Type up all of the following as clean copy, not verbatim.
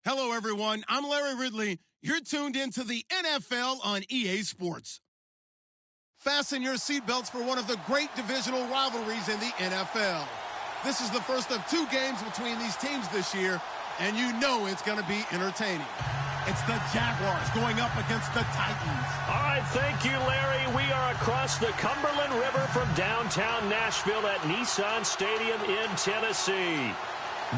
Hello, everyone. I'm Larry Ridley. You're tuned into the NFL on EA Sports. Fasten your seatbelts for one of the great divisional rivalries in the NFL. This is the first of two games between these teams this year, and you know it's going to be entertaining. It's the Jaguars going up against the Titans. All right, thank you, Larry. We are across the Cumberland River from downtown Nashville at Nissan Stadium in Tennessee.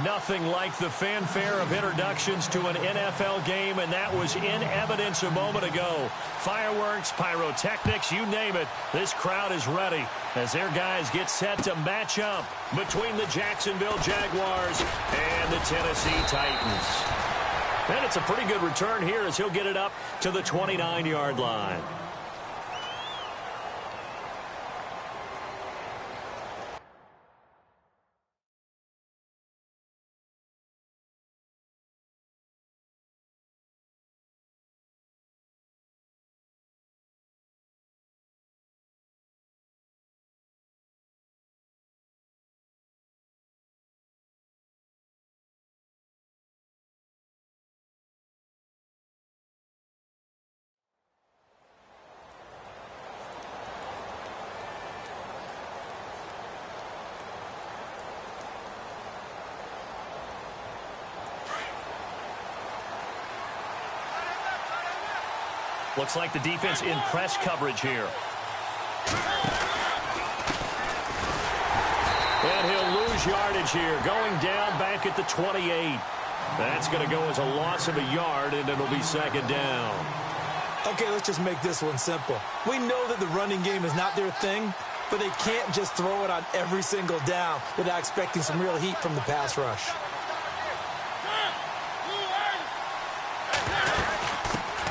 Nothing like the fanfare of introductions to an NFL game, and that was in evidence a moment ago. Fireworks, pyrotechnics, you name it. This crowd is ready as their guys get set to match up between the Jacksonville Jaguars and the Tennessee Titans. And it's a pretty good return here as he'll get it up to the 29-yard line. Looks like the defense in press coverage here. And he'll lose yardage here, going down back at the 28. That's going to go as a loss of a yard, and it'll be second down. Okay, let's just make this one simple. We know that the running game is not their thing, but they can't just throw it on every single down without expecting some real heat from the pass rush.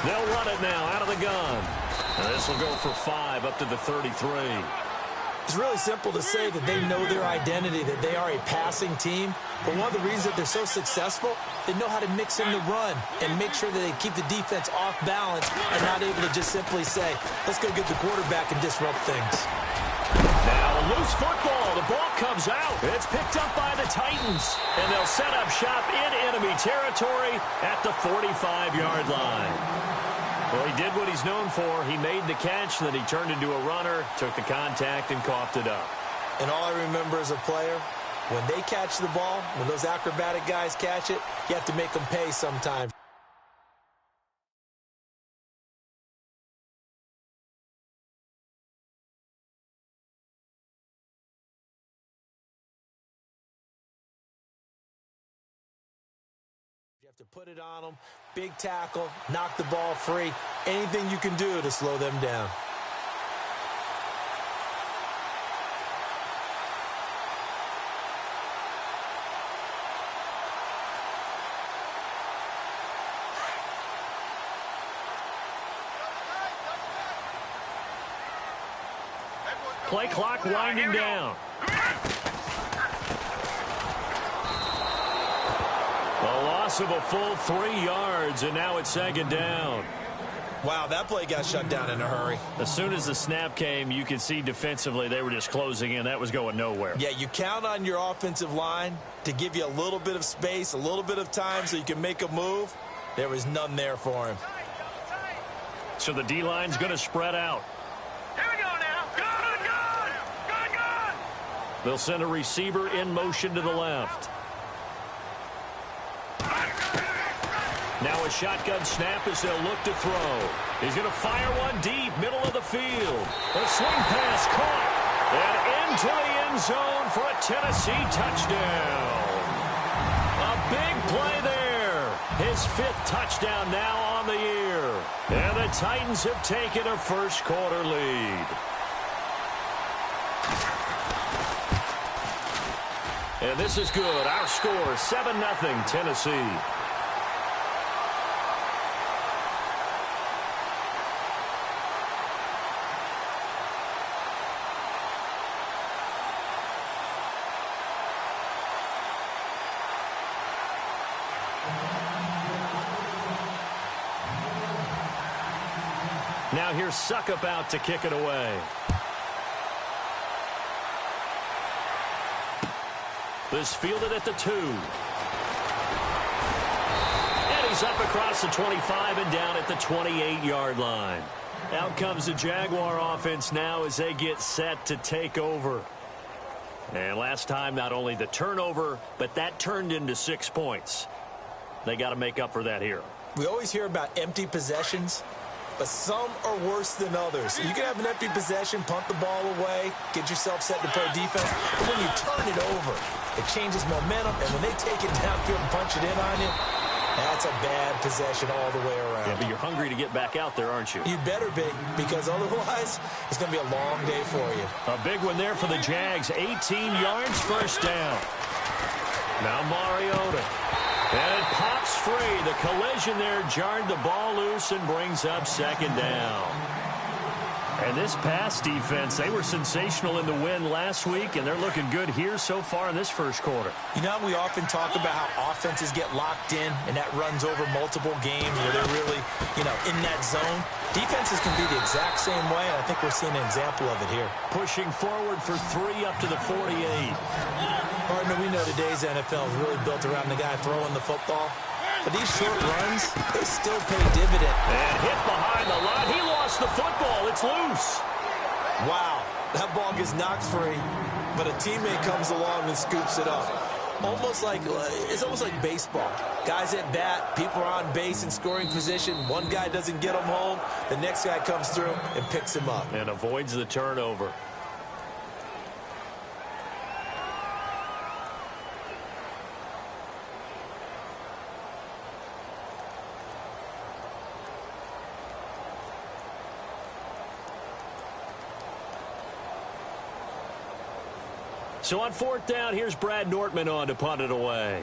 They'll run it now out of the gun. And this will go for 5 up to the 33. It's really simple to say that they know their identity, that they are a passing team. But one of the reasons that they're so successful, they know how to mix in the run and make sure that they keep the defense off balance and not able to just simply say, let's go get the quarterback and disrupt things. Now a loose football. The ball comes out. It's picked up by the Titans. And they'll set up shop in enemy territory at the 45-yard line. Well, he did what he's known for. He made the catch, then he turned into a runner, took the contact, and coughed it up. And all I remember as a player, when they catch the ball, when those acrobatic guys catch it, you have to make them pay sometimes. You have to put it on them, big tackle, knock the ball free, anything you can do to slow them down. Play clock winding down. A loss of a full 3 yards, and now it's second down. Wow, that play got shut down in a hurry. As soon as the snap came, you could see defensively they were just closing in. That was going nowhere. Yeah, you count on your offensive line to give you a little bit of space, a little bit of time so you can make a move. There was none there for him. So the D-line's going to spread out. Here we go now. Good. They'll send a receiver in motion to the left. Now a shotgun snap as they'll look to throw. He's going to fire one deep, middle of the field. A swing pass caught. And into the end zone for a Tennessee touchdown. A big play there. His 5th touchdown now on the year. And the Titans have taken a first-quarter lead. And this is good. Our score, 7-0 Tennessee. Now here's Suckup out to kick it away. This fielded at the 2. He's up across the 25 and down at the 28-yard line. Out comes the Jaguar offense now as they get set to take over. And last time, not only the turnover, but that turned into 6 points. They got to make up for that here. We always hear about empty possessions, but some are worse than others. You can have an empty possession, punt the ball away, get yourself set to play defense, but when you turn it over, it changes momentum, and when they take it downfield and punch it in on you, that's a bad possession all the way around. Yeah, but you're hungry to get back out there, aren't you? You better be, because otherwise it's going to be a long day for you. A big one there for the Jags. 18 yards, first down. Now Mariota. And it pops free. The collision there jarred the ball loose and brings up second down. And this pass defense, they were sensational in the win last week, and they're looking good here so far in this first quarter. You know, we often talk about how offenses get locked in, and that runs over multiple games where they're really, in that zone. Defenses can be the exact same way, and I think we're seeing an example of it here. Pushing forward for 3 up to the 48. Partner, we know today's NFL is really built around the guy throwing the football. But these short runs, they still pay dividend. And hit behind the line. He lost the football. It's loose. Wow, that ball gets knocked free, but a teammate comes along and scoops it up. It's almost like baseball. Guys at bat, people are on base in scoring position. One guy doesn't get him home. The next guy comes through and picks him up. And avoids the turnover. So on fourth down, here's Brad Nortman on to punt it away.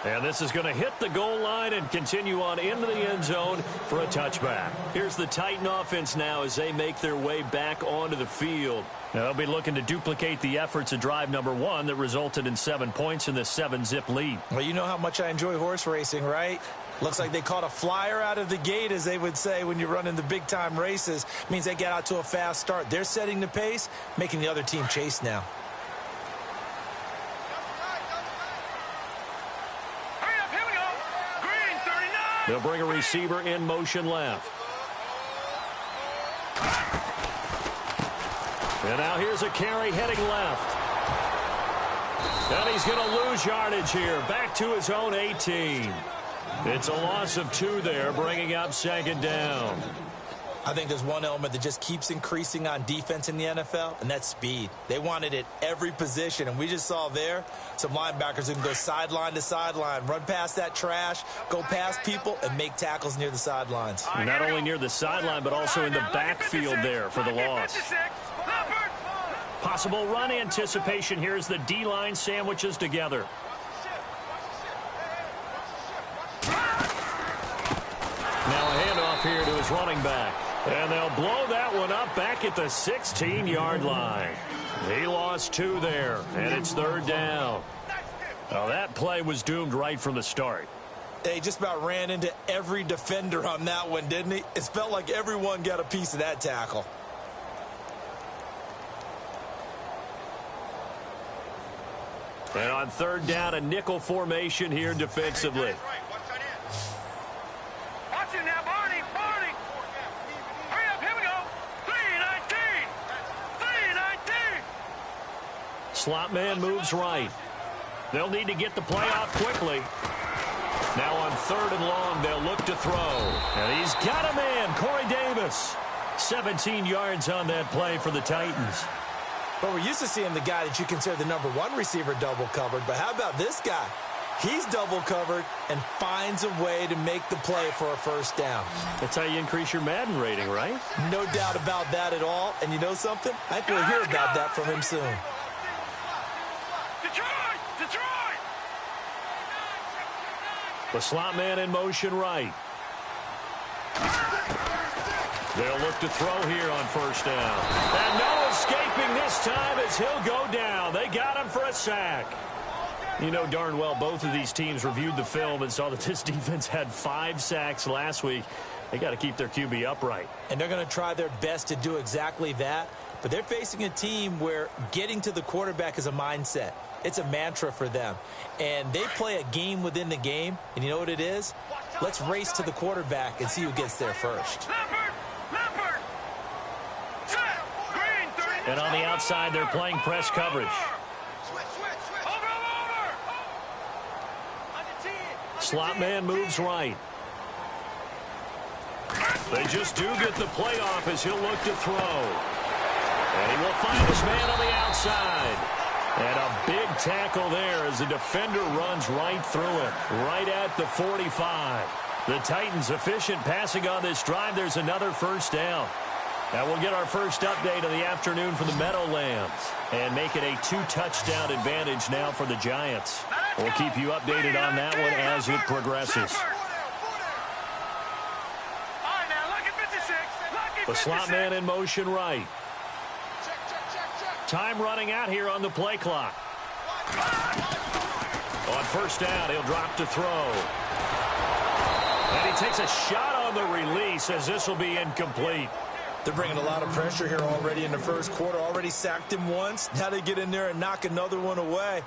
And this is going to hit the goal line and continue on into the end zone for a touchback. Here's the Titan offense now as they make their way back onto the field. Now they'll be looking to duplicate the efforts of drive number 1 that resulted in 7 points in the 7-zip lead. Well, you know how much I enjoy horse racing, right? Looks like they caught a flyer out of the gate, as they would say when you're running the big-time races. It means they get out to a fast start. They're setting the pace, making the other team chase now. They'll bring a receiver in motion left. And now here's a carry heading left. And he's going to lose yardage here. Back to his own 18. It's a loss of 2 there, bringing up second down. I think there's one element that just keeps increasing on defense in the NFL, and that's speed. They want it at every position, and we just saw there some linebackers who can go sideline to sideline, run past that trash, go past people, and make tackles near the sidelines. Not only near the sideline, but also in the backfield there for the loss. Possible run anticipation here as the D-line sandwiches together. Now a handoff here to his running back. And they'll blow that one up back at the 16-yard line. He lost 2 there, and it's third down. Now that play was doomed right from the start. They just about ran into every defender on that one, didn't he? It felt like everyone got a piece of that tackle. And on third down, a nickel formation here defensively. Watch it now, Barney. Hurry up, here we go. 3-19. Slot man moves right. They'll need to get the play off quickly. Now on third and long, they'll look to throw. And he's got a man, Corey Davis. 17 yards on that play for the Titans. Well, we're used to seeing the guy that you consider the number 1 receiver double covered, but how about this guy? He's double covered and finds a way to make the play for a first down. That's how you increase your Madden rating, right? No doubt about that at all. And you know something? I think we'll hear about that from him soon. Detroit! The slot man in motion right. They'll look to throw here on first down. And no escaping this time as he'll go down. They got him for a sack. You know darn well both of these teams reviewed the film and saw that this defense had 5 sacks last week. They got to keep their QB upright. And they're going to try their best to do exactly that. But they're facing a team where getting to the quarterback is a mindset. It's a mantra for them. And they play a game within the game. And you know what it is? Let's race to the quarterback and see who gets there first. And on the outside, they're playing press coverage. Slot man moves right. They just do get the playoff as he'll look to throw. And he will find his man on the outside. And a big tackle there as the defender runs right through it, right at the 45. The Titans efficient passing on this drive. There's another first down. Now we'll get our first update of the afternoon for the Meadowlands and make it a 2-touchdown advantage now for the Giants. We'll keep you updated on that one as it progresses. The slot man in motion right. Time running out here on the play clock. On first down, he'll drop to throw. And he takes a shot on the release as this will be incomplete. They're bringing a lot of pressure here already in the first quarter. Already sacked him once. Now they get in there and knock another one away.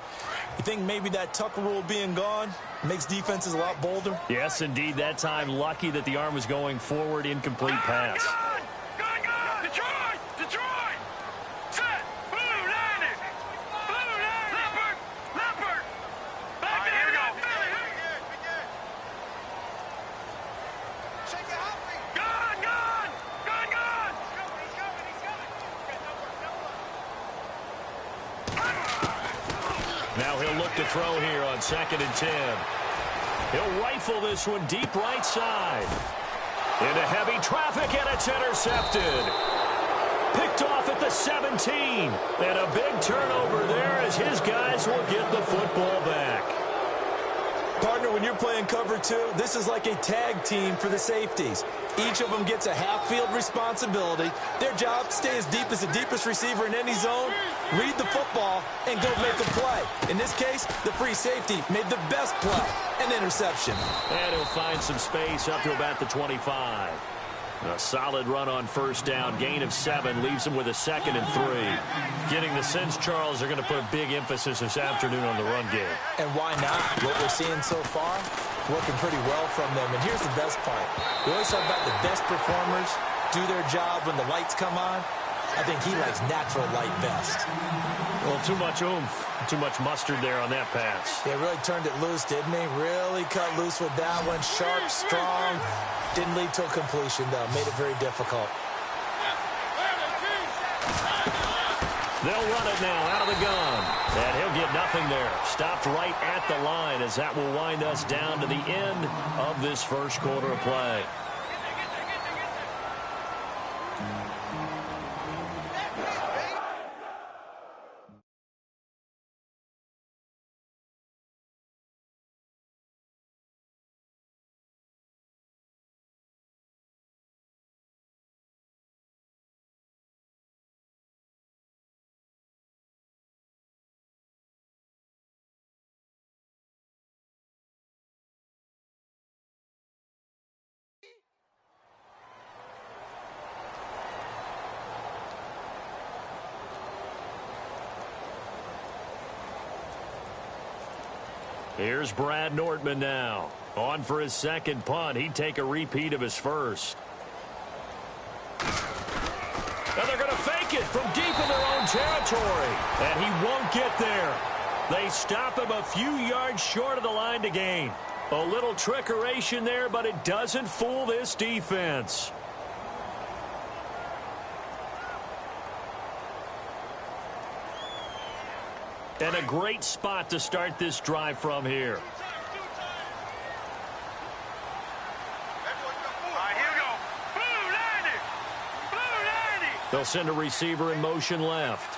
You think maybe that Tucker rule being gone makes defenses a lot bolder? Yes, indeed. That time, lucky that the arm was going forward. Incomplete pass. Now he'll look to throw here on 2nd and 10. He'll rifle this one deep right side. Into heavy traffic, and it's intercepted. Picked off at the 17. And a big turnover there as his guys will get the football back. Partner, when you're playing cover 2, this is like a tag team for the safeties. Each of them gets a half-field responsibility. Their job, stay as deep as the deepest receiver in any zone, read the football, and go make a play. In this case, the free safety made the best play, an interception. And he'll find some space up to about the 25. A solid run on first down. Gain of 7 leaves him with a 2nd and 3. Getting the sense, Charles, they're going to put a big emphasis this afternoon on the run game. And why not? What we're seeing so far, working pretty well from them. And here's the best part. We always talk about the best performers do their job when the lights come on. I think he likes natural light best. Well, too much oomph, too much mustard there on that pass. Yeah, really turned it loose, didn't he? Really cut loose with that one. Sharp, strong. Didn't lead to a completion, though. Made it very difficult. They'll run it now out of the gun. And he'll get nothing there. Stopped right at the line as that will wind us down to the end of this first quarter of play. Here's Brad Nortman now. On for his second punt. He'd take a repeat of his first. And they're going to fake it from deep in their own territory. And he won't get there. They stop him a few yards short of the line to gain. A little trickeration there, but it doesn't fool this defense. And a great spot to start this drive from here. They'll send a receiver in motion left.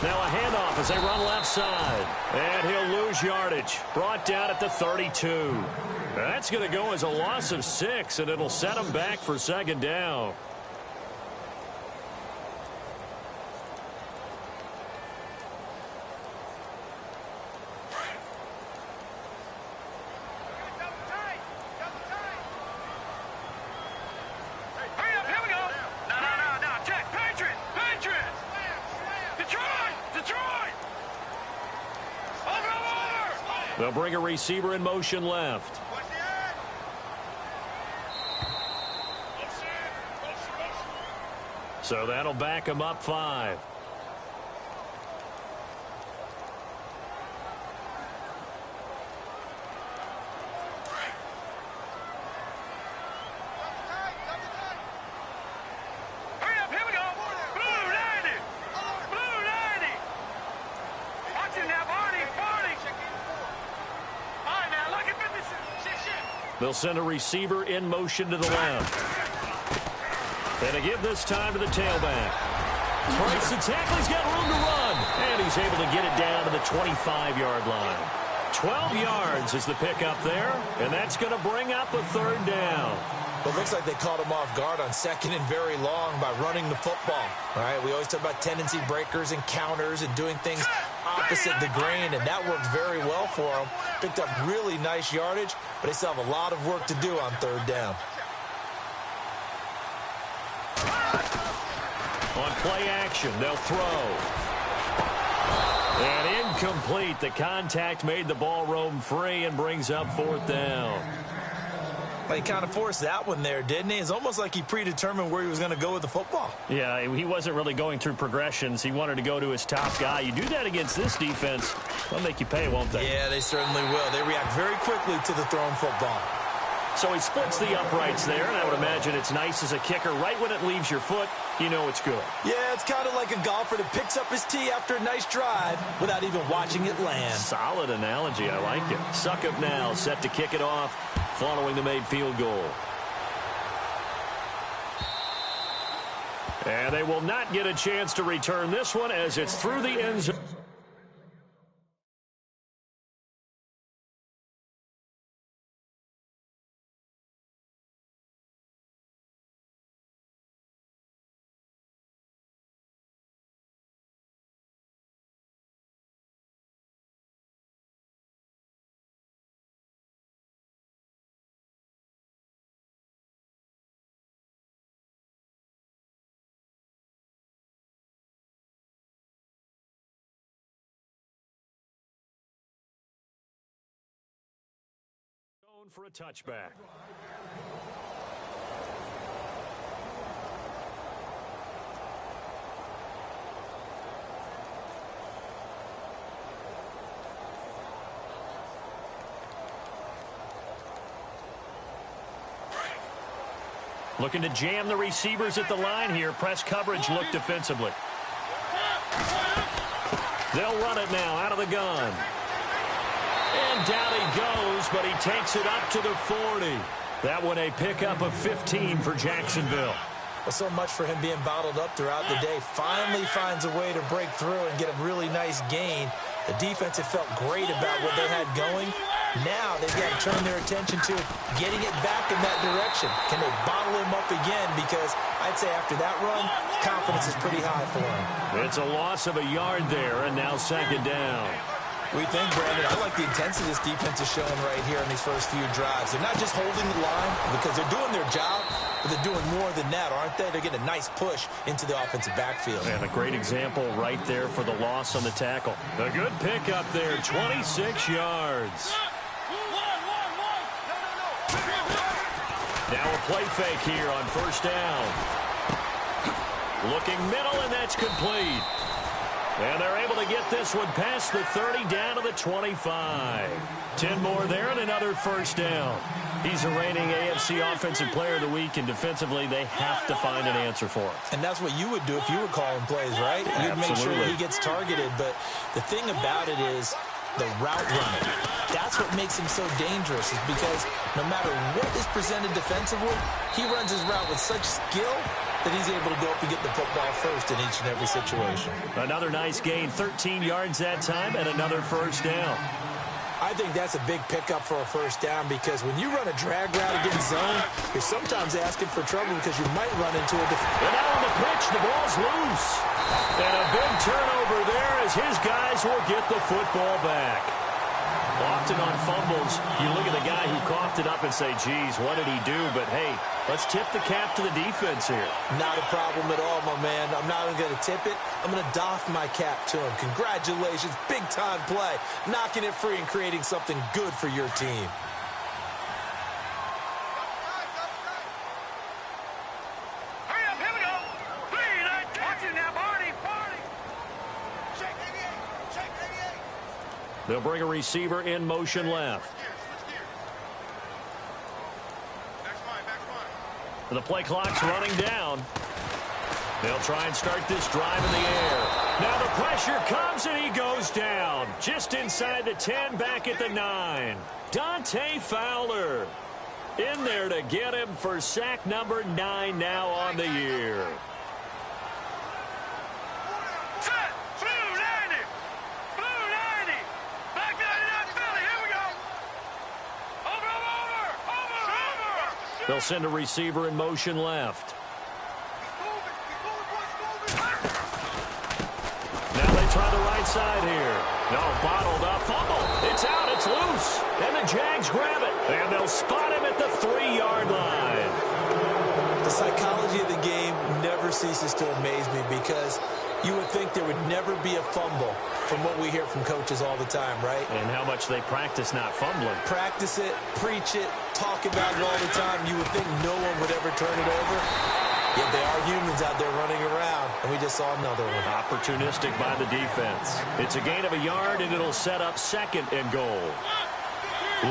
Now a handoff as they run left side. And he'll lose yardage. Brought down at the 32. That's going to go as a loss of 6, and it'll set him back for second down. They'll bring a receiver in motion left. So that'll back him up 5. They'll send a receiver in motion to the left. And to give this time to the tailback. Breaks the tackle. He's got room to run. And he's able to get it down to the 25-yard line. 12 yards is the pickup there. And that's going to bring up a 3rd down. Well, it looks like they caught him off guard on 2nd and very long by running the football. All right, we always talk about tendency breakers and counters and doing things opposite the grain, and that worked very well for him. Picked up really nice yardage, but they still have a lot of work to do on 3rd down. On play action, they'll throw. And incomplete. The contact made the ball roam free and brings up 4th down. He kind of forced that one there, didn't he? It's almost like he predetermined where he was going to go with the football. Yeah, he wasn't really going through progressions. He wanted to go to his top guy. You do that against this defense, they'll make you pay, won't they? Yeah, they certainly will. They react very quickly to the thrown football. So he splits the uprights there, and I would imagine it's nice as a kicker. Right when it leaves your foot, you know it's good. Yeah, it's kind of like a golfer that picks up his tee after a nice drive without even watching it land. Solid analogy. I like it. Succop now set to kick it off following the made field goal. And they will not get a chance to return this one as it's through the end zone. For a touchback. Looking to jam the receivers at the line here. Press coverage look defensively. They'll run it now out of the gun. And down he goes, but he takes it up to the 40. That one a pickup of 15 for Jacksonville. Well, so much for him being bottled up throughout the day. Finally finds a way to break through and get a really nice gain. The defense had felt great about what they had going. Now they've got to turn their attention to getting it back in that direction. Can they bottle him up again? Because I'd say after that run, confidence is pretty high for him. It's a loss of a yard there, and now 2nd down. We think, Brandon, I like the intensity this defense is showing right here in these first few drives. They're not just holding the line because they're doing their job, but they're doing more than that, aren't they? They're getting a nice push into the offensive backfield. And a great example right there for the loss on the tackle. A good pickup there, 26 yards. Now a play fake here on 1st down. Looking middle, and that's complete. And they're able to get this one past the 30 down to the 25. 10 more there and another 1st down. He's a reigning AFC Offensive Player of the Week, and defensively they have to find an answer for him. And that's what you would do if you were calling plays, right? You'd make sure that he gets targeted. But the thing about it is the route running. That's what makes him so dangerous, is because no matter what is presented defensively, he runs his route with such skill that he's able to go up and get the football first in each and every situation. Another nice gain, 13 yards that time, and another 1st down. I think that's a big pickup for a 1st down, because when you run a drag route against zone, you're sometimes asking for trouble because you might run into a And now on the pitch, the ball's loose. And a big turnover there as his guys will get the football back. Off often on fumbles, you look at the guy who coughed it up and say, geez, what did he do? But, hey, let's tip the cap to the defense here. Not a problem at all, my man. I'm not even going to tip it. I'm going to doff my cap to him. Congratulations. Big-time play. Knocking it free and creating something good for your team. Hurry up, here we go. 3-19. Watch it now, Barney. Check 88. Check 88. They'll bring a receiver in motion left. The play clock's running down. They'll try and start this drive in the air. Now the pressure comes and he goes down. Just inside the 10, back at the 9. Dante Fowler in there to get him for sack number 9 now on the year. Set. Blue 90. Blue 90. Back 99 Philly. Here we go. Over. They'll send a receiver in motion left. Now they try the right side here. No, bottled up. Fumble. It's out. It's loose. And the Jags grab it. And they'll spot him at the 3-yard line. The psychology of the game never ceases to amaze me because you would think there would never be a fumble from what we hear from coaches all the time, right? And how much they practice not fumbling. Practice it, preach it, talk about it all the time. You would think no one would ever turn it over. Yet they are humans out there running around, and we just saw another one. Opportunistic by the defense. It's a gain of a yard, and it'll set up 2nd and goal.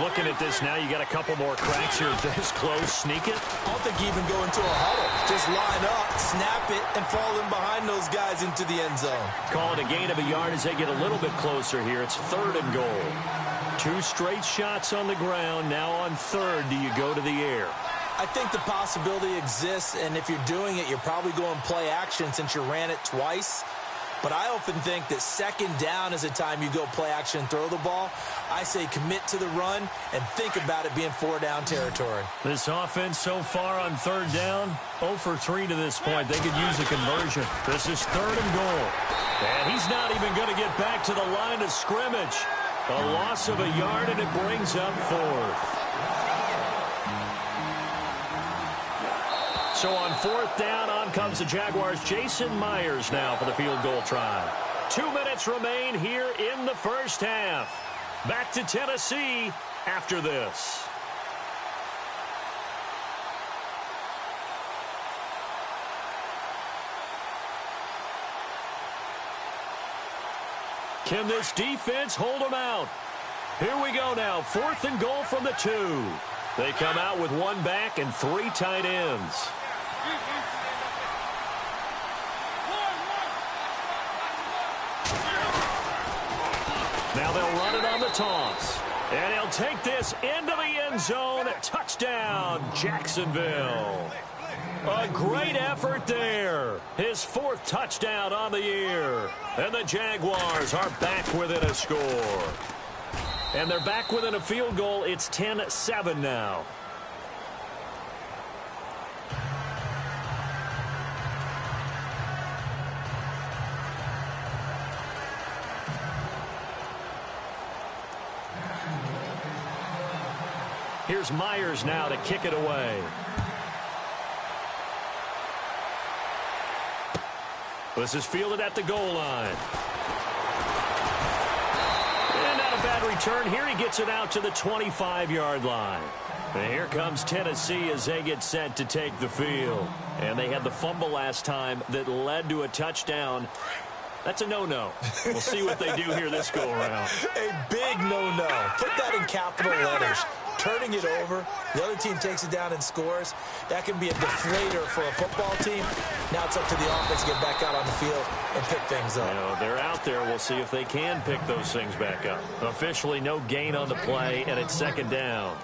Looking at this now, you got a couple more cracks here. This close, sneak it. I don't think you even go into a huddle. Just line up, snap it, and fall in behind those guys into the end zone. Call it a gain of a yard as they get a little bit closer here. It's 3rd and goal. 2 straight shots on the ground. Now on 3rd, do you go to the air? I think the possibility exists, and if you're doing it, you're probably going play action since you ran it twice. But I often think that 2nd down is a time you go play action and throw the ball. I say commit to the run and think about it being 4-down territory. This offense so far on 3rd down, 0 for 3 to this point. They could use a conversion. This is 3rd and goal. And he's not even going to get back to the line of scrimmage. A loss of a yard, and it brings up 4th. So on 4th down, on comes the Jaguars' Jason Myers now for the field goal try. 2 minutes remain here in the first half. Back to Tennessee after this. Can this defense hold them out? Here we go now. 4th and goal from the 2. They come out with 1 back and 3 tight ends. Now they'll run it on the toss. And he'll take this into the end zone. Touchdown, Jacksonville. A great effort there. His 4th touchdown on the year. And the Jaguars are back within a score. And they're back within a field goal. It's 10-7 now. Here's Myers now to kick it away. This is fielded at the goal line. And not a bad return here. He gets it out to the 25-yard line. And here comes Tennessee as they get set to take the field. And they had the fumble last time that led to a touchdown. That's a no-no. We'll see what they do here this go-around. A big no-no. Put that in capital letters. Turning it over, the other team takes it down and scores. That can be a deflator for a football team. Now it's up to the offense to get back out on the field and pick things up. You know, they're out there. We'll see if they can pick those things back up. Officially, no gain on the play, and it's 2nd down.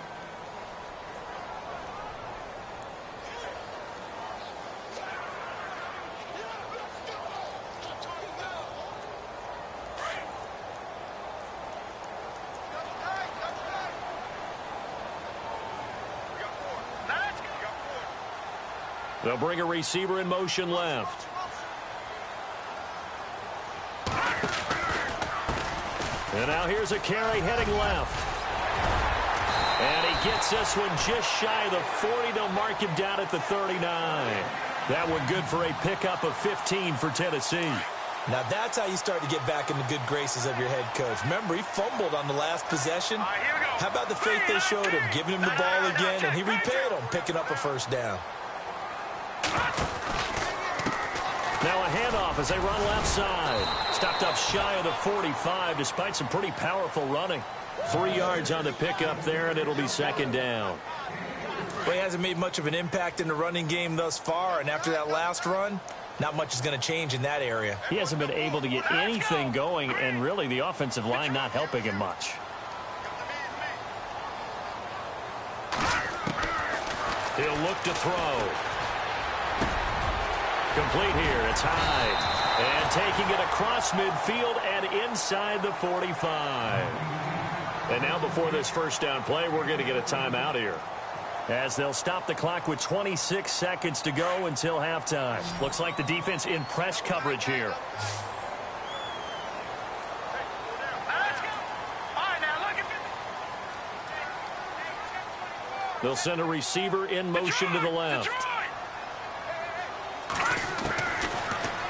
They'll bring a receiver in motion left. And now here's a carry heading left. And he gets this one just shy of the 40. They'll mark him down at the 39. That one good for a pickup of 15 for Tennessee. Now that's how you start to get back in the good graces of your head coach. Remember, he fumbled on the last possession. How about the faith they showed him, giving him the ball again, and he repaid them, picking up a first down. Now a handoff as they run left side. Stopped up shy of the 45 despite some pretty powerful running. 3 yards on the pickup there, and it'll be second down. Well, he hasn't made much of an impact in the running game thus far, and after that last run, not much is going to change in that area. He hasn't been able to get anything going, and really the offensive line not helping him much. He'll look to throw. Complete here. It's Hyde. And taking it across midfield and inside the 45. And now before this first down play, we're going to get a timeout here, as they'll stop the clock with 26 seconds to go until halftime. Looks like the defense in press coverage here. They'll send a receiver in motion to the left.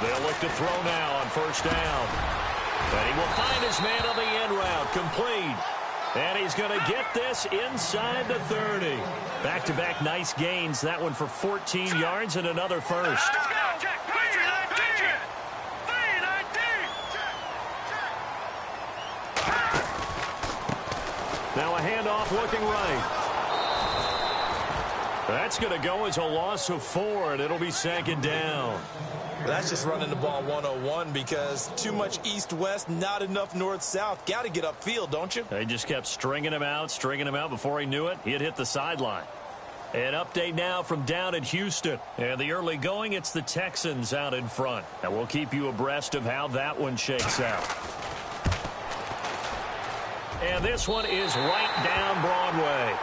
They'll look to throw now on first down. And he will find his man on the end route. Complete. And he's going to get this inside the 30. Back-to-back nice gains. That one for 14 yards and another first. Now a handoff looking right. That's going to go as a loss of 4, and it'll be second down. That's just running the ball 101 because too much east-west, not enough north-south. Got to get upfield, don't you? They just kept stringing him out. Before he knew it, he had hit the sideline. An update now from down in Houston. And the early going, it's the Texans out in front. And we'll keep you abreast of how that one shakes out. And this one is right down Broadway.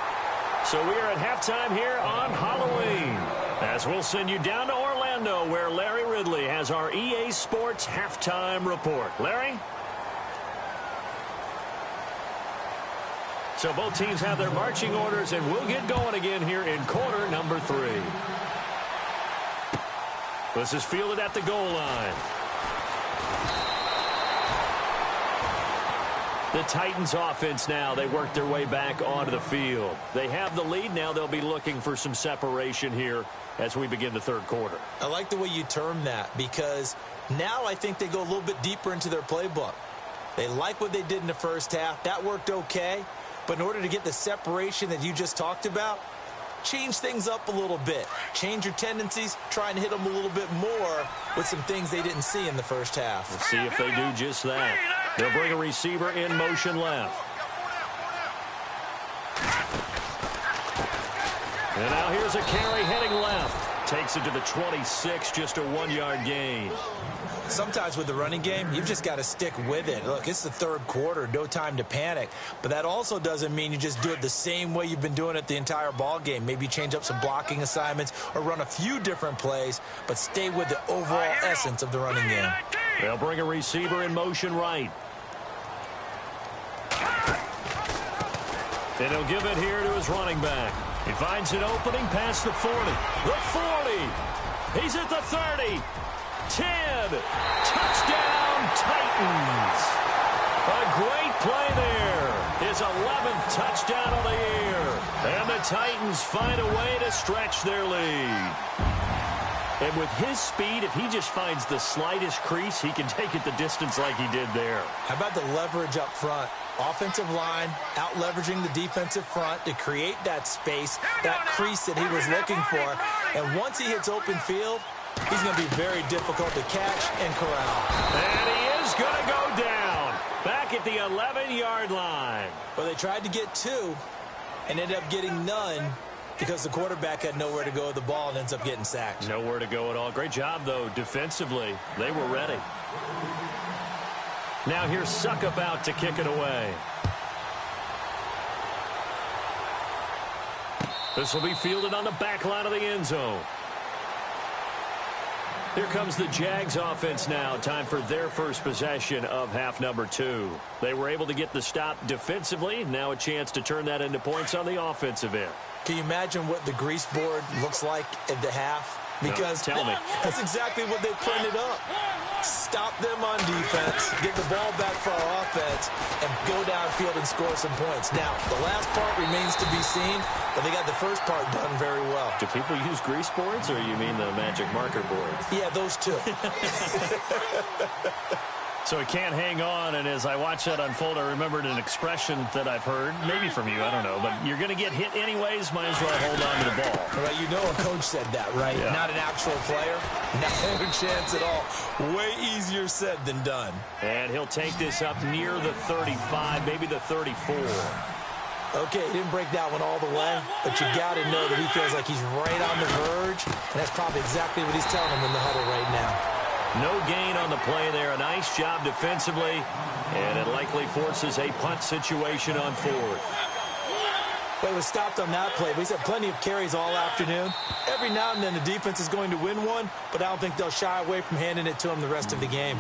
So we are at halftime here on Halloween, as we'll send you down to Orlando, where Larry Ridley has our EA Sports halftime report. Larry? So both teams have their marching orders, and we'll get going again here in quarter number 3. This is fielded at the goal line. The Titans offense now, they work their way back onto the field. They have the lead. Now they'll be looking for some separation here as we begin the third quarter. I like the way you term that, because now I think they go a little bit deeper into their playbook. They like what they did in the first half. That worked okay. But in order to get the separation that you just talked about, change things up a little bit. Change your tendencies. Try and hit them a little bit more with some things they didn't see in the first half. We'll see if they do just that. They'll bring a receiver in motion left. And now here's a carry heading left. Takes it to the 26, just a 1-yard gain. Sometimes with the running game, you've just got to stick with it. Look, it's the third quarter, no time to panic. But that also doesn't mean you just do it the same way you've been doing it the entire ball game. Maybe change up some blocking assignments or run a few different plays, but stay with the overall essence of the running game. They'll bring a receiver in motion right. And he'll give it here to his running back. He finds an opening past the 40. The 40. He's at the 30. 10. Touchdown, Titans. A great play there. His 11th touchdown of the year. And the Titans find a way to stretch their lead. And with his speed, if he just finds the slightest crease, he can take it the distance like he did there. How about the leverage up front? Offensive line out leveraging the defensive front to create that space, that crease that he was looking for. And once he hits open field, he's going to be very difficult to catch and corral. And he is going to go down. Back at the 11-yard line. Well, they tried to get 2 and ended up getting none because the quarterback had nowhere to go with the ball and ends up getting sacked. Nowhere to go at all. Great job, though, defensively. They were ready. Now here's Suckup out to kick it away. This will be fielded on the back line of the end zone. Here comes the Jags offense now. Time for their first possession of half number 2. They were able to get the stop defensively. Now a chance to turn that into points on the offensive end. Can you imagine what the grease board looks like at the half? Because no, tell me. That's exactly what they printed up. Stop them on defense, get the ball back for our offense, and go downfield and score some points. Now, the last part remains to be seen, but they got the first part done very well. Do people use grease boards, or you mean the magic marker boards? Yeah, those two. So he can't hang on, and as I watch that unfold, I remembered an expression that I've heard, maybe from you, I don't know, but you're going to get hit anyways, might as well hold on to the ball. Right, you know a coach said that, right? Yeah. Not an actual player. No chance at all. Way easier said than done. And he'll take this up near the 35, maybe the 34. Okay, he didn't break that one all the way, but you got to know that he feels like he's right on the verge, and that's probably exactly what he's telling him in the huddle right now. No gain on the play there. A nice job defensively, and it likely forces a punt situation on 4th. Well, he was stopped on that play, but he's had plenty of carries all afternoon. Every now and then the defense is going to win one, but I don't think they'll shy away from handing it to him the rest of the game.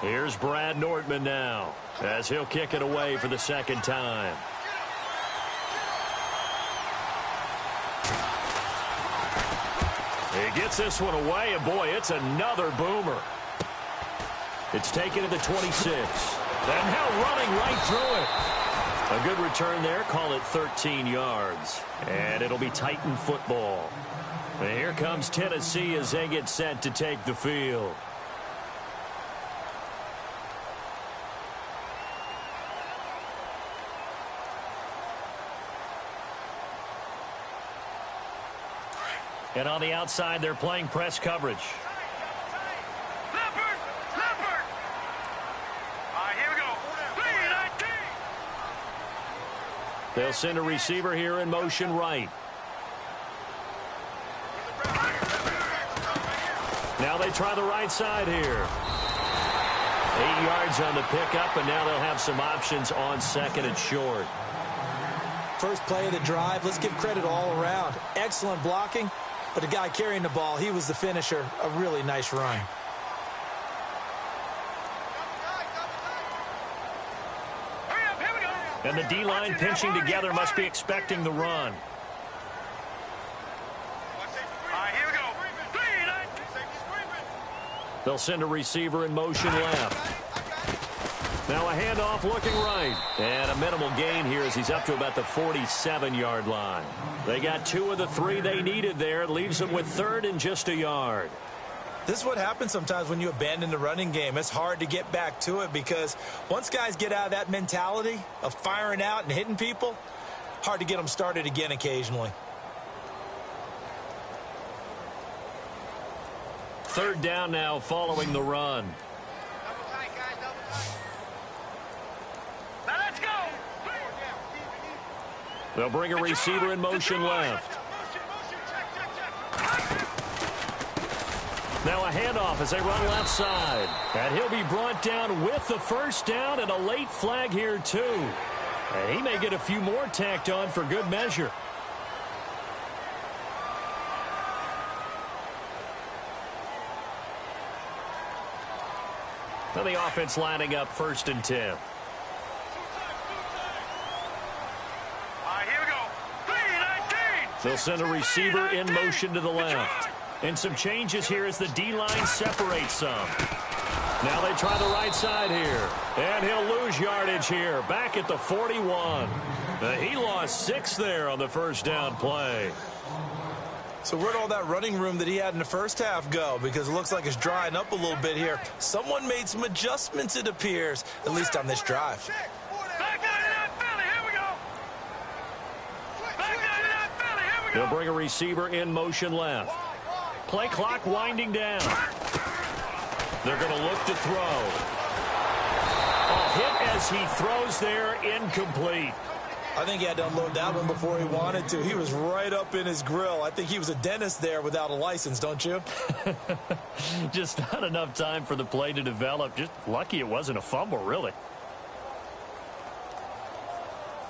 Here's Brad Nordman now, as he'll kick it away for the second time. He gets this one away, and boy, it's another boomer. It's taken to the 26, and now running right through it. A good return there, call it 13 yards, and it'll be Titan football. And here comes Tennessee as they get set to take the field. And on the outside, they're playing press coverage. Leopard! Leopard! All right, here we go. 3-19. They'll send a receiver here in motion right. Now they try the right side here. 8 yards on the pickup, and now they'll have some options on 2nd and short. First play of the drive, let's give credit all around. Excellent blocking. But the guy carrying the ball, he was the finisher. A really nice run. Hurry up, here we go. And the D-line pinching together must be expecting the run. All right, here we go. 3-19. They'll send a receiver in motion left. Now a handoff looking right. And a minimal gain here as he's up to about the 47-yard line. They got 2 of the 3 they needed there. It leaves them with 3rd and just a yard. This is what happens sometimes when you abandon the running game. It's hard to get back to it because once guys get out of that mentality of firing out and hitting people, hard to get them started again occasionally. 3rd down now following the run. Now let's go. They'll bring a receiver in motion left. Now a handoff as they run left side. And he'll be brought down with the first down and a late flag here too. And he may get a few more tacked on for good measure. Now the offense lining up 1st and 10. They'll send a receiver in motion to the left. And some changes here as the D-line separates some. Now they try the right side here. And he'll lose yardage here. Back at the 41. He lost 6 there on the first down play. So where'd all that running room that he had in the first half go? Because it looks like it's drying up a little bit here. Someone made some adjustments, it appears, at least on this drive. They'll bring a receiver in motion left. Play clock winding down. They're going to look to throw. A hit as he throws there, incomplete. I think he had to unload that one before he wanted to. He was right up in his grill. I think he was a dentist there without a license, don't you? Just not enough time for the play to develop. Just lucky it wasn't a fumble, really.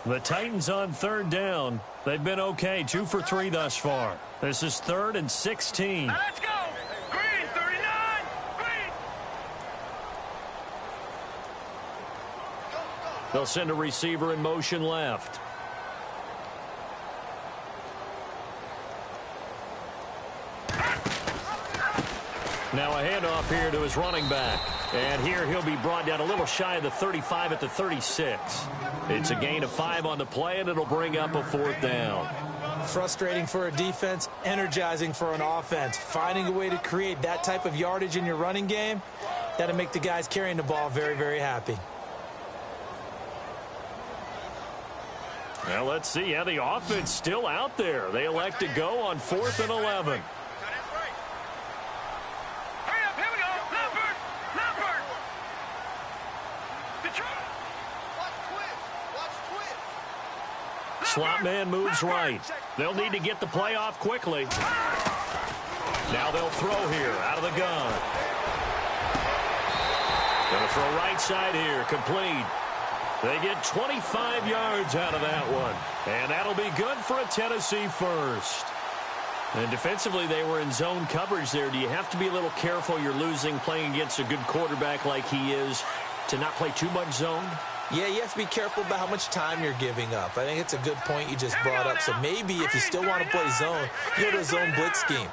The Titans on third down. They've been okay, 2 for 3 thus far. This is 3rd and 16. Now let's go. Green, 39. Green. They'll send a receiver in motion left. Now a handoff here to his running back. And here he'll be brought down a little shy of the 35 at the 36. It's a gain of 5 on the play, and it'll bring up a 4th down. Frustrating for a defense, energizing for an offense. Finding a way to create that type of yardage in your running game, that'll make the guys carrying the ball very, very happy. Well, let's see. Yeah, the offense still out there. They elect to go on 4th and 11. Hurry up, here we go. Leopard. Leopard. Detroit. Watch twist. Slot man moves right. They'll need to get the play off quickly. Now they'll throw here out of the gun. Going to throw right side here, complete. They get 25 yards out of that one. And that'll be good for a Tennessee first. And defensively, they were in zone coverage there. Do you have to be a little careful you're losing playing against a good quarterback like he is to not play too much zone? Yeah, you have to be careful about how much time you're giving up. I think it's a good point you just brought up. So maybe if you still want to play zone, you go to a zone blitz scheme.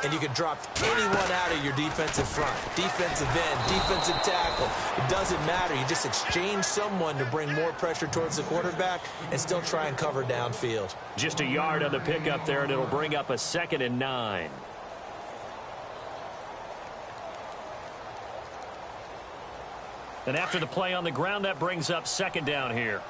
And you can drop anyone out of your defensive front. Defensive end, defensive tackle. It doesn't matter. You just exchange someone to bring more pressure towards the quarterback and still try and cover downfield. Just a yard on the pickup there, and it'll bring up a 2nd and 9. And after the play on the ground, that brings up 2nd down here.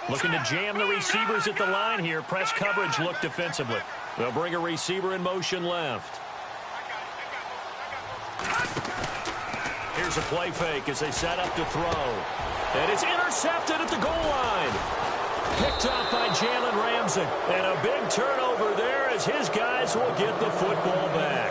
Looking to jam the receivers at the line here. Press coverage look defensively. They'll bring a receiver in motion left. Here's a play fake as they set up to throw. And it's intercepted at the goal line. Picked up by Jalen Ramsey. And a big turnover there as his guys will get the football back.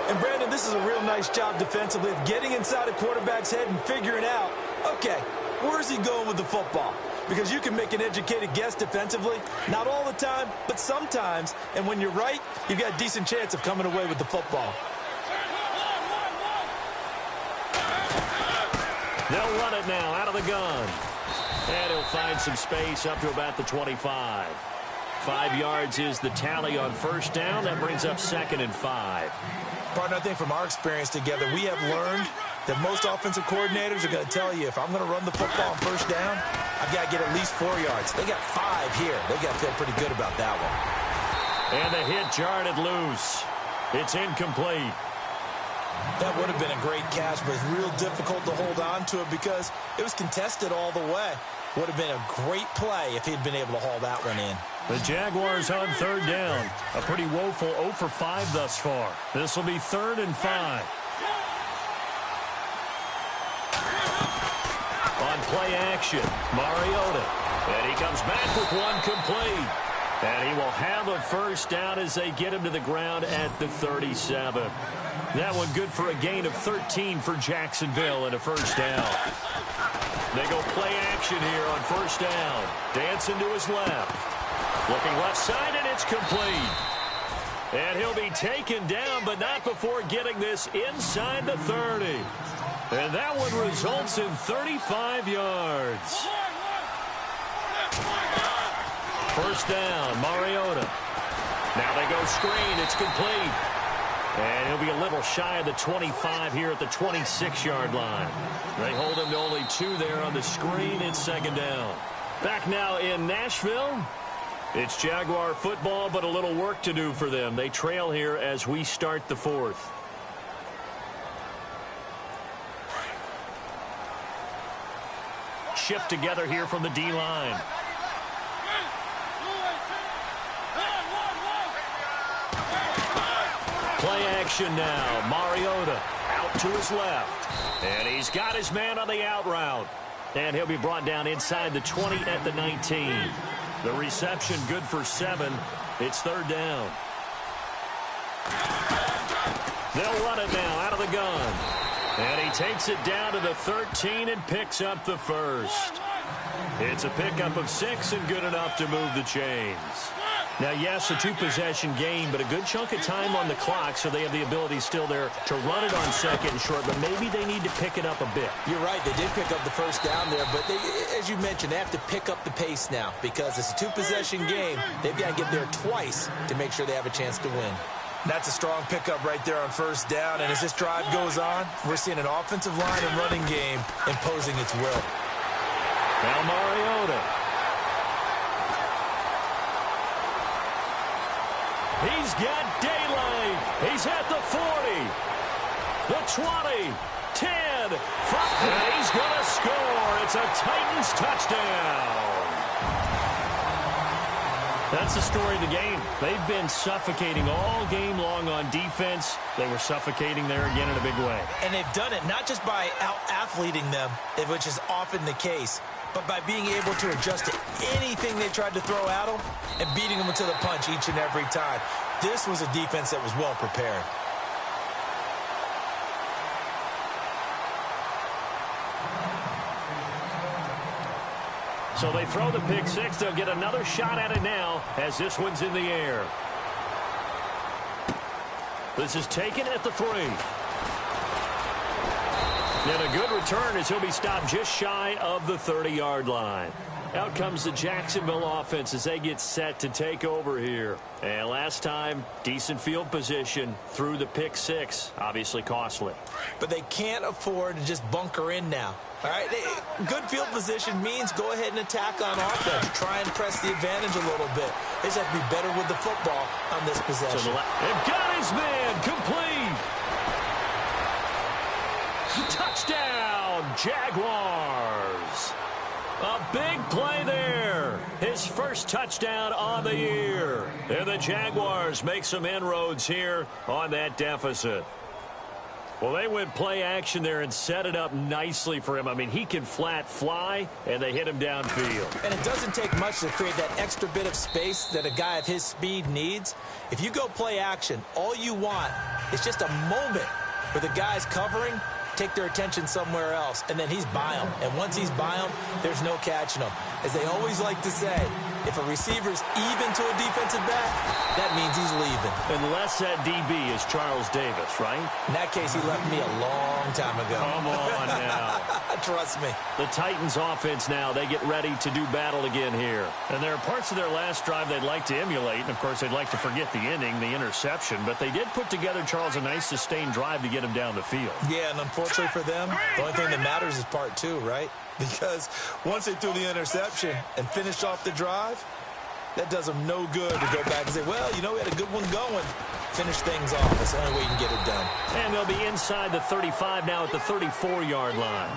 And Brandon, this is a real nice job defensively of getting inside a quarterback's head and figuring out, okay, where's he going with the football? Because you can make an educated guess defensively. Not all the time, but sometimes. And when you're right, you've got a decent chance of coming away with the football. They'll run it now out of the gun. And he'll find some space up to about the 25. 5 yards is the tally on first down. That brings up 2nd and 5. Partner, I think from our experience together, we have learned that most offensive coordinators are going to tell you, if I'm going to run the football on first down, I've got to get at least 4 yards. They got 5 here. They got to feel pretty good about that one. And the hit jarred it loose. It's incomplete. That would have been a great catch, but it's real difficult to hold on to it because it was contested all the way. Would have been a great play if he'd been able to haul that one in. The Jaguars on third down. A pretty woeful 0 for 5 thus far. This will be 3rd and 5. On play action, Mariota. And he comes back with one complete. And he will have a first down as they get him to the ground at the 37. That one good for a gain of 13 for Jacksonville and a first down. They go play action here on first down. Dancing to his left. Looking left side, and it's complete. And he'll be taken down, but not before getting this inside the 30. And that one results in 35 yards. First down, Mariota. Now they go screen. It's complete. And he'll be a little shy of the 25 here at the 26-yard line. They hold him to only 2 there on the screen. It's 2nd down. Back now in Nashville. It's Jaguar football, but a little work to do for them. They trail here as we start the 4th. Shift together here from the D-line. Play action now. Mariota out to his left. And he's got his man on the out route. And he'll be brought down inside the 20 at the 19. The reception good for 7. It's third down. They'll run it now out of the gun. And he takes it down to the 13 and picks up the first. It's a pickup of 6 and good enough to move the chains. Now, yes, a two-possession game, but a good chunk of time on the clock, so they have the ability still there to run it on second and short, but maybe they need to pick it up a bit. You're right. They did pick up the first down there, but they, as you mentioned, they have to pick up the pace now because it's a two-possession game. They've got to get there twice to make sure they have a chance to win. That's a strong pickup right there on first down, and as this drive goes on, we're seeing an offensive line and running game imposing its will. Now Mariota. He's got daylight. He's at the 40, the 20, 10, 5. And he's going to score. It's a Titans touchdown. That's the story of the game. They've been suffocating all game long on defense. They were suffocating there again in a big way. And they've done it not just by out-athleting them, which is often the case, but by being able to adjust to anything they tried to throw at them and beating them to the punch each and every time. This was a defense that was well prepared. So they throw the pick six. They'll get another shot at it now as this one's in the air. This is taken at the 3. And a good return as he'll be stopped just shy of the 30-yard line. Out comes the Jacksonville offense as they get set to take over here. And last time, decent field position through the pick six. Obviously costly. But they can't afford to just bunker in now. All right, good field position means go ahead and attack on offense. Try and press the advantage a little bit. They just have to be better with the football on this possession. They've got his man complete. Touchdown, Jaguars. A big play there. His first touchdown on the year. And the Jaguars make some inroads here on that deficit. Well, they went play action there and set it up nicely for him. I mean, he can flat fly, and they hit him downfield. And it doesn't take much to create that extra bit of space that a guy of his speed needs. If you go play action, all you want is just a moment where the guy's covering, take their attention somewhere else, and then he's by him. And once he's by him, there's no catching him. As they always like to say, if a receiver's even to a defensive back, that means he's leaving. Unless that DB is Charles Davis, right? In that case, he left me a long time ago. Come on now. Trust me. The Titans offense now, they get ready to do battle again here. And there are parts of their last drive they'd like to emulate. And, of course, they'd like to forget the inning, the interception. But they did put together, Charles, a nice sustained drive to get him down the field. Yeah, and unfortunately for them, the only thing that matters is part 2, right? Because once they threw the interception and finished off the drive, that does them no good to go back and say, well, you know, we had a good one going. Finish things off. That's the only way you can get it done. And they'll be inside the 35 now at the 34-yard line.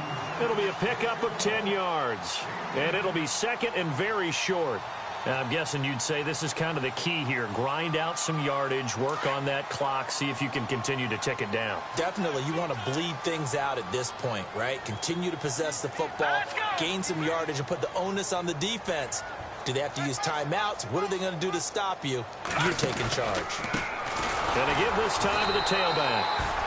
It'll be a pickup of 10 yards. And it'll be second and very short. Now, I'm guessing you'd say this is kind of the key here. Grind out some yardage, work on that clock, see if you can continue to tick it down. Definitely. You want to bleed things out at this point, right? Continue to possess the football, gain some yardage, and put the onus on the defense. Do they have to use timeouts? What are they going to do to stop you? You're taking charge. Going to give this time to the tailback.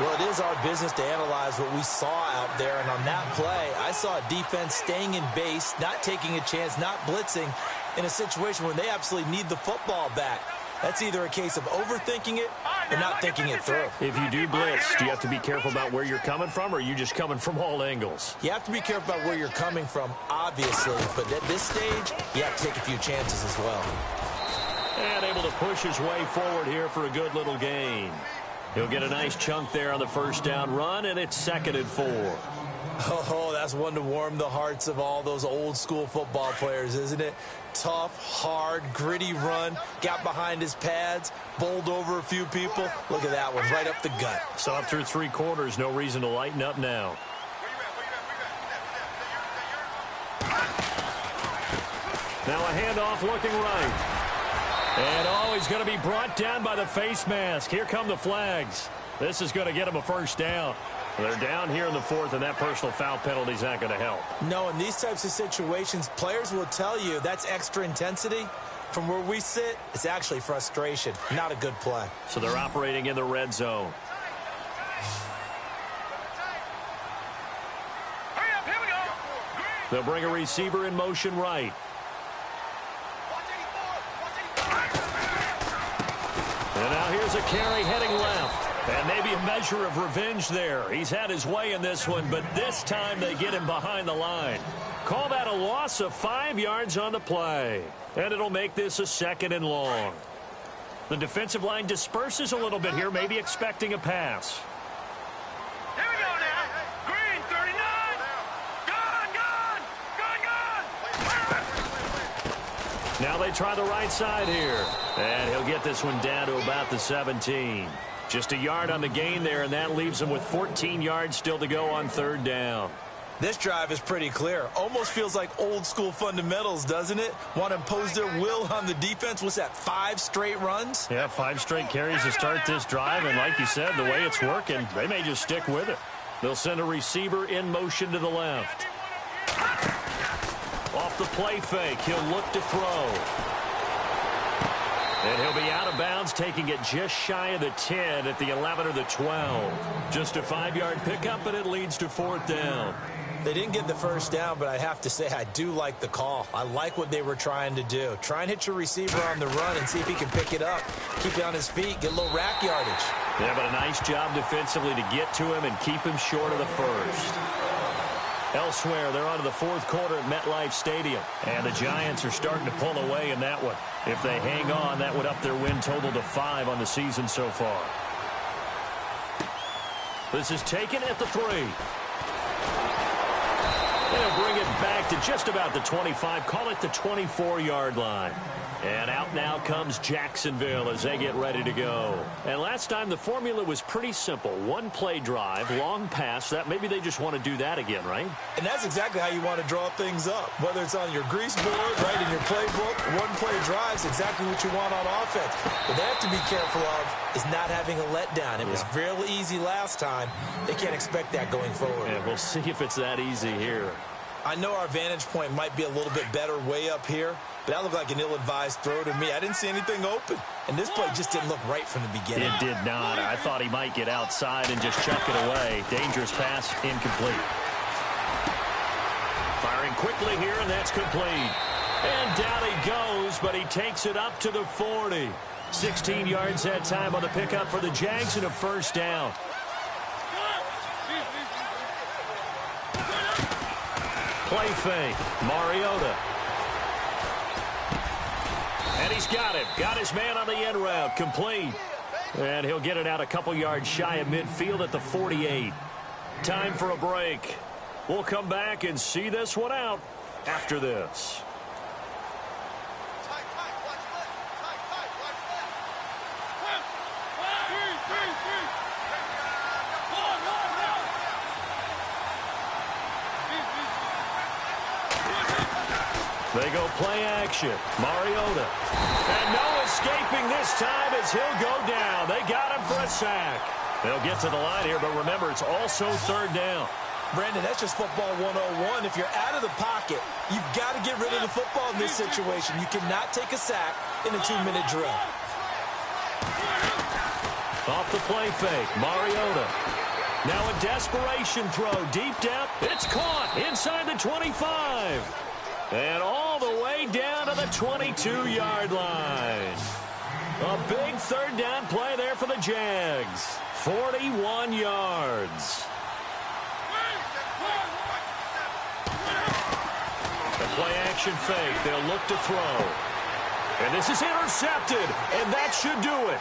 Well, it is our business to analyze what we saw out there. And on that play, I saw a defense staying in base, not taking a chance, not blitzing in a situation where they absolutely need the football back. That's either a case of overthinking it or not thinking it through. If you do blitz, do you have to be careful about where you're coming from, or are you just coming from all angles? You have to be careful about where you're coming from, obviously. But at this stage, you have to take a few chances as well. And able to push his way forward here for a good little gain. He'll get a nice chunk there on the first down run, and it's 2nd and 4. Oh, that's one to warm the hearts of all those old-school football players, isn't it? Tough, hard, gritty run, got behind his pads, bowled over a few people. Look at that one, right up the gut. So up through 3 quarters, no reason to lighten up now. Now a handoff looking right. And, oh, he's going to be brought down by the face mask. Here come the flags. This is going to get them a first down. They're down here in the fourth, and that personal foul penalty is not going to help. No, in these types of situations, players will tell you that's extra intensity. From where we sit, it's actually frustration. Not a good play. So they're operating in the red zone. Hurry up, here we go. They'll bring a receiver in motion right. And now here's a carry heading left. And maybe a measure of revenge there. He's had his way in this one, but this time they get him behind the line. Call that a loss of 5 yards on the play. And it'll make this a 2nd and long. The defensive line disperses a little bit here, maybe expecting a pass. Here we go now. Green, 39. Gone. Now they try the right side here. And he'll get this one down to about the 17. Just a yard on the gain there, and that leaves him with 14 yards still to go on 3rd down. This drive is pretty clear. Almost feels like old school fundamentals, doesn't it? Want to impose their will on the defense. What's that, 5 straight runs? Yeah, 5 straight carries to start this drive, and like you said, the way it's working, they may just stick with it. They'll send a receiver in motion to the left. Off the play fake, he'll look to throw. And he'll be out of bounds, taking it just shy of the 10 at the 11 or the 12. Just a 5-yard pickup, and it leads to 4th down. They didn't get the first down, but I have to say I do like the call. I like what they were trying to do. Try and hit your receiver on the run and see if he can pick it up. Keep it on his feet, get a little rack yardage. Yeah, but a nice job defensively to get to him and keep him short of the first. Elsewhere, they're on to the 4th quarter at MetLife Stadium. And the Giants are starting to pull away in that one. If they hang on, that would up their win total to 5 on the season so far. This is taken at the 3. They'll bring it back to just about the 25. Call it the 24-yard line. And out now comes Jacksonville as they get ready to go. And last time the formula was pretty simple. 1-play drive, long pass. That maybe they just want to do that again, right? And that's exactly how you want to draw things up. Whether it's on your grease board, right, in your playbook, 1-play drives, exactly what you want on offense. What they have to be careful of is not having a letdown. It was real easy last time. They can't expect that going forward. And we'll see if it's that easy here. I know our vantage point might be a little bit better way up here, but that looked like an ill-advised throw to me. I didn't see anything open, and this play just didn't look right from the beginning. It did not. I thought he might get outside and just chuck it away. Dangerous pass, incomplete. Firing quickly here, and that's complete. And down he goes, but he takes it up to the 40. 16 yards that time on the pickup for the Jags and a 1st down. Play fake, Mariota. And he's got it. Got his man on the end route, complete. And he'll get it out a couple yards shy of midfield at the 48. Time for a break. We'll come back and see this one out after this. They go play action. Mariota. And no escaping this time as he'll go down. They got him for a sack. They'll get to the line here, but remember, it's also 3rd down. Brandon, that's just football 101. If you're out of the pocket, you've got to get rid of the football in this situation. You cannot take a sack in a 2-minute drill. Off the play fake, Mariota. Now a desperation throw deep down. It's caught inside the 25. And all the way down to the 22-yard line. A big 3rd down play there for the Jags. 41 yards. The play action fake. They'll look to throw. And this is intercepted. And that should do it.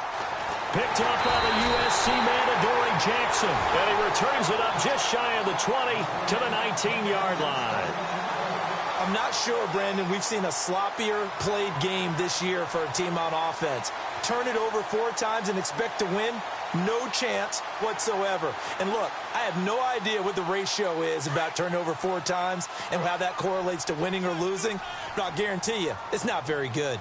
Picked up by the USC man, Adoree Jackson. And he returns it up just shy of the 20 to the 19-yard line. I'm not sure, Brandon, we've seen a sloppier played game this year for a team on offense. Turn it over 4 times and expect to win? No chance whatsoever. And look, I have no idea what the ratio is about turnover 4 times and how that correlates to winning or losing, but I'll guarantee you it's not very good.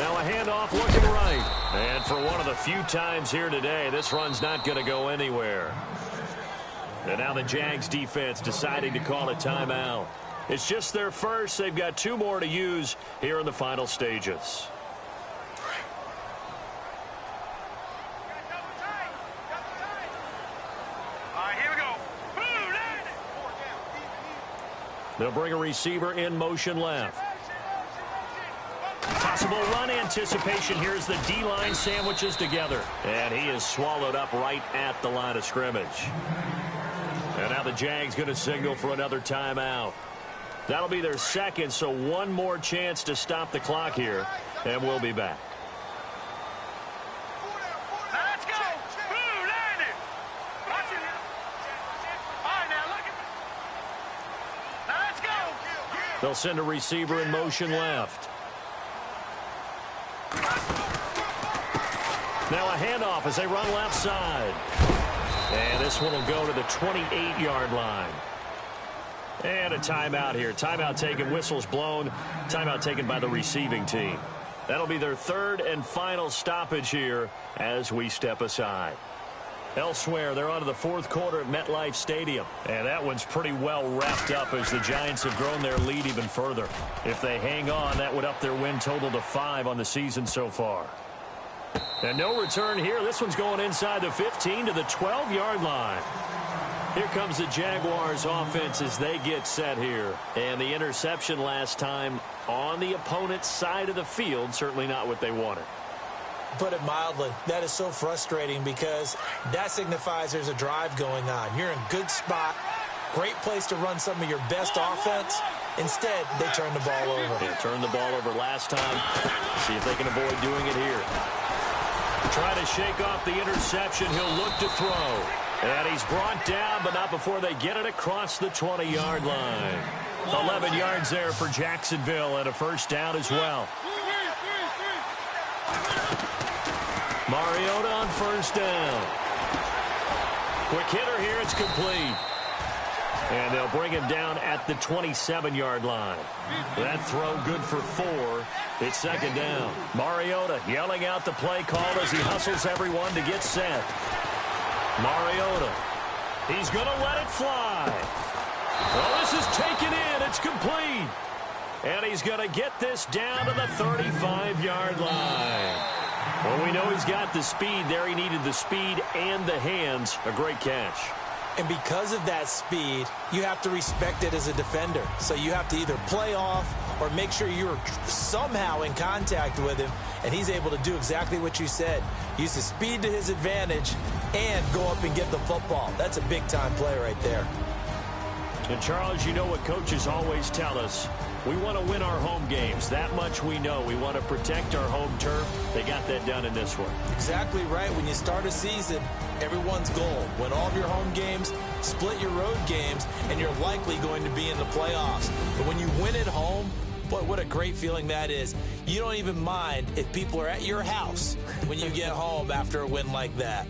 Now a handoff looking right. And for one of the few times here today, this run's not going to go anywhere. And now the Jags defense deciding to call a timeout. It's just their first. They've got 2 more to use here in the final stages. They'll bring a receiver in motion left. Possible run anticipation here as the D-line sandwiches together. And he is swallowed up right at the line of scrimmage. And now the Jags going to signal for another timeout. That'll be their second, so one more chance to stop the clock here. And we'll be back. Let's go. Watch it. All right, now look at me. Let's go. They'll send a receiver in motion left. Now a handoff as they run left side. And this one will go to the 28-yard line. And a timeout here. Timeout taken, whistles blown. Timeout taken by the receiving team. That'll be their third and final stoppage here as we step aside. Elsewhere, they're on to the fourth quarter at MetLife Stadium. And that one's pretty well wrapped up as the Giants have grown their lead even further. If they hang on, that would up their win total to 5 on the season so far. And no return here. This one's going inside the 15 to the 12-yard line. Here comes the Jaguars offense as they get set here. And the interception last time on the opponent's side of the field, certainly not what they wanted. Put it mildly, that is so frustrating because that signifies there's a drive going on. You're in a good spot, great place to run some of your best offense. Instead, they turn the ball over. They turned the ball over last time. See if they can avoid doing it here. Try to shake off the interception. He'll look to throw. And he's brought down, but not before they get it across the 20-yard line. 11 yards there for Jacksonville and a first down as well. Mariota on first down. Quick hitter here. It's complete. And they'll bring him down at the 27-yard line. That throw good for 4. It's second down. Mariota yelling out the play call as he hustles everyone to get set. Mariota. He's going to let it fly. Well, this is taken in. It's complete. And he's going to get this down to the 35-yard line. Well, we know he's got the speed there. He needed the speed and the hands. A great catch. And because of that speed, you have to respect it as a defender. So you have to either play off or make sure you're somehow in contact with him, and he's able to do exactly what you said. Use the speed to his advantage and go up and get the football. That's a big-time play right there. And, Charles, you know what coaches always tell us. We want to win our home games. That much we know. We want to protect our home turf. They got that done in this one. Exactly right. When you start a season, everyone's goal. Win all of your home games, split your road games, and you're likely going to be in the playoffs. But when you win at home, boy, what a great feeling that is. You don't even mind if people are at your house when you get home after a win like that.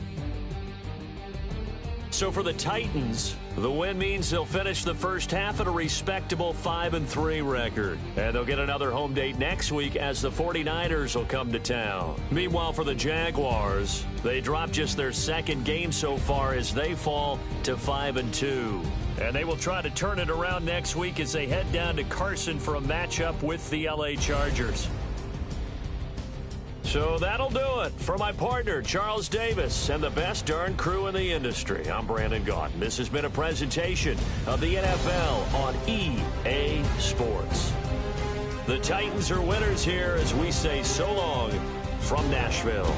So for the Titans, the win means they'll finish the first half at a respectable 5-3 record. And they'll get another home date next week as the 49ers will come to town. Meanwhile, for the Jaguars, they dropped just their second game so far as they fall to 5-2. And they will try to turn it around next week as they head down to Carson for a matchup with the LA Chargers. So that'll do it. For my partner, Charles Davis, and the best darn crew in the industry, I'm Brandon Gaudin. This has been a presentation of the NFL on EA Sports. The Titans are winners here as we say so long from Nashville.